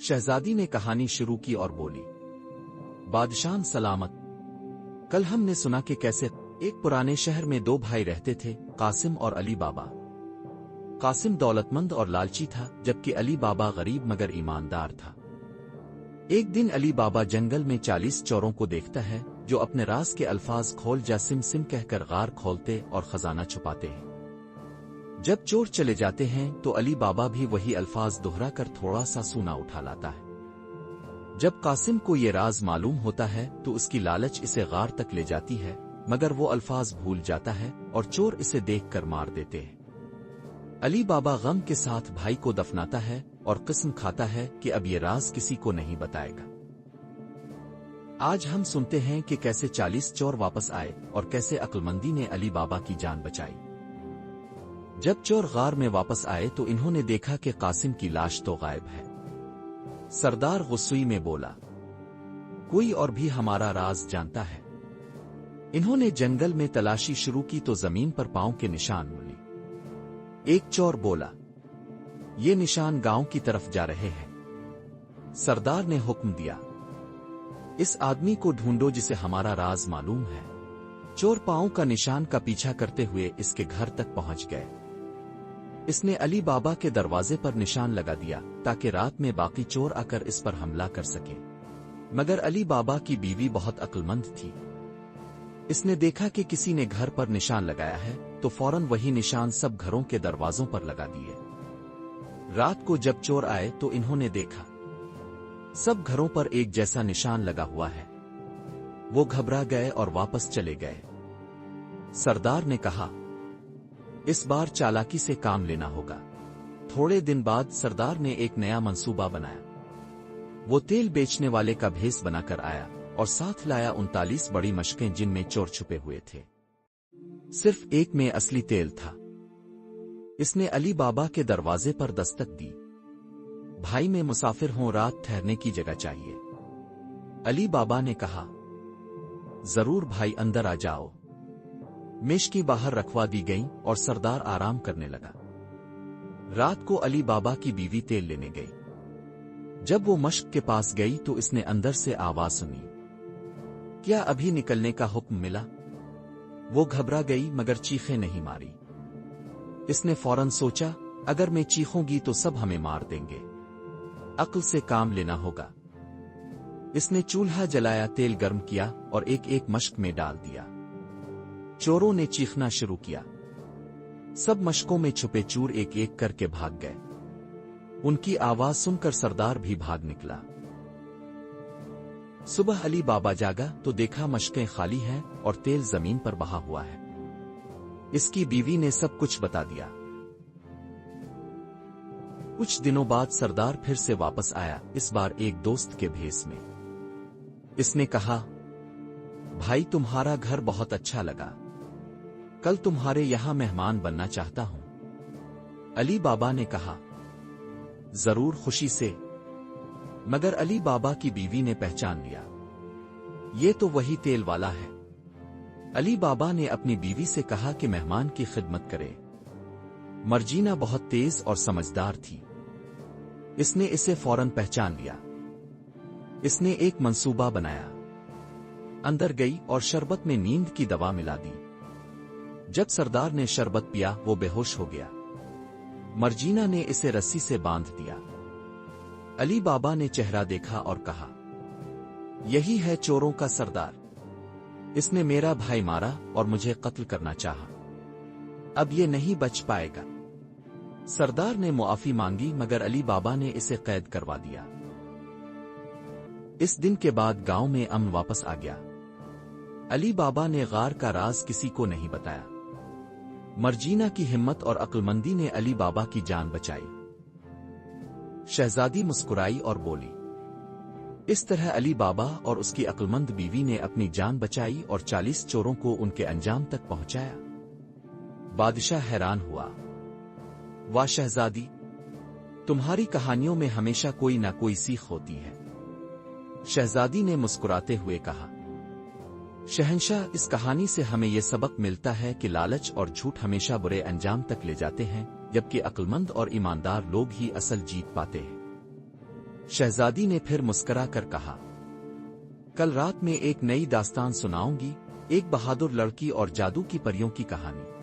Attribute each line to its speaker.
Speaker 1: شہزادی نے کہانی شروع کی اور بولی، بادشاہ سلامت، کل ہم نے سنا کہ کیسے ایک پرانے شہر میں دو بھائی رہتے تھے، قاسم اور علی بابا۔ قاسم دولت مند اور لالچی تھا، جبکہ علی بابا غریب مگر ایماندار تھا۔ ایک دن علی بابا جنگل میں 40 چوروں کو دیکھتا ہے جو اپنے راز کے الفاظ کھول جا سم سم کہہ کر غار کھولتے اور خزانہ چھپاتے ہیں۔ جب چور چلے جاتے ہیں تو علی بابا بھی وہی الفاظ دہرا کر تھوڑا سا سونا اٹھا لاتا ہے۔ جب قاسم کو یہ راز معلوم ہوتا ہے تو اس کی لالچ اسے غار تک لے جاتی ہے، مگر وہ الفاظ بھول جاتا ہے اور چور اسے دیکھ کر مار دیتے ہیں۔ علی بابا غم کے ساتھ بھائی کو دفناتا ہے اور قسم کھاتا ہے کہ اب یہ راز کسی کو نہیں بتائے گا۔ آج ہم سنتے ہیں کہ کیسے 40 چور واپس آئے اور کیسے عقلمندی نے علی بابا کی جان بچائی۔ جب چور غار میں واپس آئے تو انہوں نے دیکھا کہ قاسم کی لاش تو غائب ہے۔ سردار غصے میں بولا، کوئی اور بھی ہمارا راز جانتا ہے؟ انہوں نے جنگل میں تلاشی شروع کی تو زمین پر پاؤں کے نشان ملی۔ ایک چور بولا، یہ نشان گاؤں کی طرف جا رہے ہیں۔ سردار نے حکم دیا، اس آدمی کو ڈھونڈو جسے ہمارا راز معلوم ہے۔ چور پاؤں کا نشان کا پیچھا کرتے ہوئے اس کے گھر تک پہنچ گئے۔ اس نے علی بابا کے دروازے پر نشان لگا دیا تاکہ رات میں باقی چور آ کر اس پر حملہ کر سکیں، مگر علی بابا کی بیوی بہت عقل مند تھی۔ اس نے دیکھا کہ کسی نے گھر پر نشان لگایا ہے تو فوراً وہی نشان سب گھروں کے دروازوں پر لگا دیے۔ رات کو جب چور آئے تو انہوں نے دیکھا سب گھروں پر ایک جیسا نشان لگا ہوا ہے۔ وہ گھبرا گئے اور واپس چلے گئے۔ سردار نے کہا، اس بار چالاکی سے کام لینا ہوگا۔ تھوڑے دن بعد سردار نے ایک نیا منصوبہ بنایا۔ وہ تیل بیچنے والے کا بھیس بنا کر آیا اور ساتھ لایا 39 بڑی مشقیں جن میں چور چھپے ہوئے تھے۔ صرف ایک میں اصلی تیل تھا۔ اس نے علی بابا کے دروازے پر دستک دی، بھائی میں مسافر ہوں، رات ٹھہرنے کی جگہ چاہیے۔ علی بابا نے کہا، ضرور بھائی، اندر آ جاؤ۔ مشقیں باہر رکھوا دی گئیں اور سردار آرام کرنے لگا۔ رات کو علی بابا کی بیوی تیل لینے گئی۔ جب وہ مشق کے پاس گئی تو اس نے اندر سے آواز سنی، کیا ابھی نکلنے کا حکم ملا؟ وہ گھبرا گئی مگر چیخیں نہیں ماری۔ اس نے فوراً سوچا، اگر میں چیخوں گی تو سب ہمیں مار دیں گے، عقل سے کام لینا ہوگا۔ اس نے چولہا جلایا، تیل گرم کیا اور ایک ایک مشق میں ڈال دیا۔ چوروں نے چیخنا شروع کیا۔ سب مشقوں میں چھپے چور ایک ایک کر کے بھاگ گئے۔ ان کی آواز سن کر سردار بھی بھاگ نکلا۔ صبح علی بابا جاگا تو دیکھا مشقیں خالی ہیں اور تیل زمین پر بہا ہوا ہے۔ اس کی بیوی نے سب کچھ بتا دیا۔ کچھ دنوں بعد سردار پھر سے واپس آیا، اس بار ایک دوست کے بھیس میں۔ اس نے کہا، بھائی تمہارا گھر بہت اچھا لگا، کل تمہارے یہاں مہمان بننا چاہتا ہوں۔ علی بابا نے کہا، ضرور، خوشی سے۔ مگر علی بابا کی بیوی نے پہچان لیا، یہ تو وہی تیل والا ہے۔ علی بابا نے اپنی بیوی سے کہا کہ مہمان کی خدمت کرے۔ مرجینا بہت تیز اور سمجھدار تھی، اس نے اسے فوراً پہچان لیا۔ اس نے ایک منصوبہ بنایا، اندر گئی اور شربت میں نیند کی دوا ملا دی۔ جب سردار نے شربت پیا وہ بے ہوش ہو گیا۔ مرجینا نے اسے رسی سے باندھ دیا۔ علی بابا نے چہرہ دیکھا اور کہا، یہی ہے چوروں کا سردار، اس نے میرا بھائی مارا اور مجھے قتل کرنا چاہا، اب یہ نہیں بچ پائے گا۔ سردار نے معافی مانگی مگر علی بابا نے اسے قید کروا دیا۔ اس دن کے بعد گاؤں میں امن واپس آ گیا۔ علی بابا نے غار کا راز کسی کو نہیں بتایا۔ مرجینا کی ہمت اور عقلمندی نے علی بابا کی جان بچائی۔ شہزادی مسکرائی اور بولی، اس طرح علی بابا اور اس کی عقلمند بیوی نے اپنی جان بچائی اور 40 چوروں کو ان کے انجام تک پہنچایا۔ بادشاہ حیران ہوا، واہ شہزادی، تمہاری کہانیوں میں ہمیشہ کوئی نہ کوئی سیکھ ہوتی ہے۔ شہزادی نے مسکراتے ہوئے کہا، شہنشاہ، اس کہانی سے ہمیں یہ سبق ملتا ہے کہ لالچ اور جھوٹ ہمیشہ برے انجام تک لے جاتے ہیں، جبکہ عقلمند اور ایماندار لوگ ہی اصل جیت پاتے ہیں۔ شہزادی نے پھر مسکرا کر کہا، کل رات میں ایک نئی داستان سناؤں گی، ایک بہادر لڑکی اور جادو کی پریوں کی کہانی۔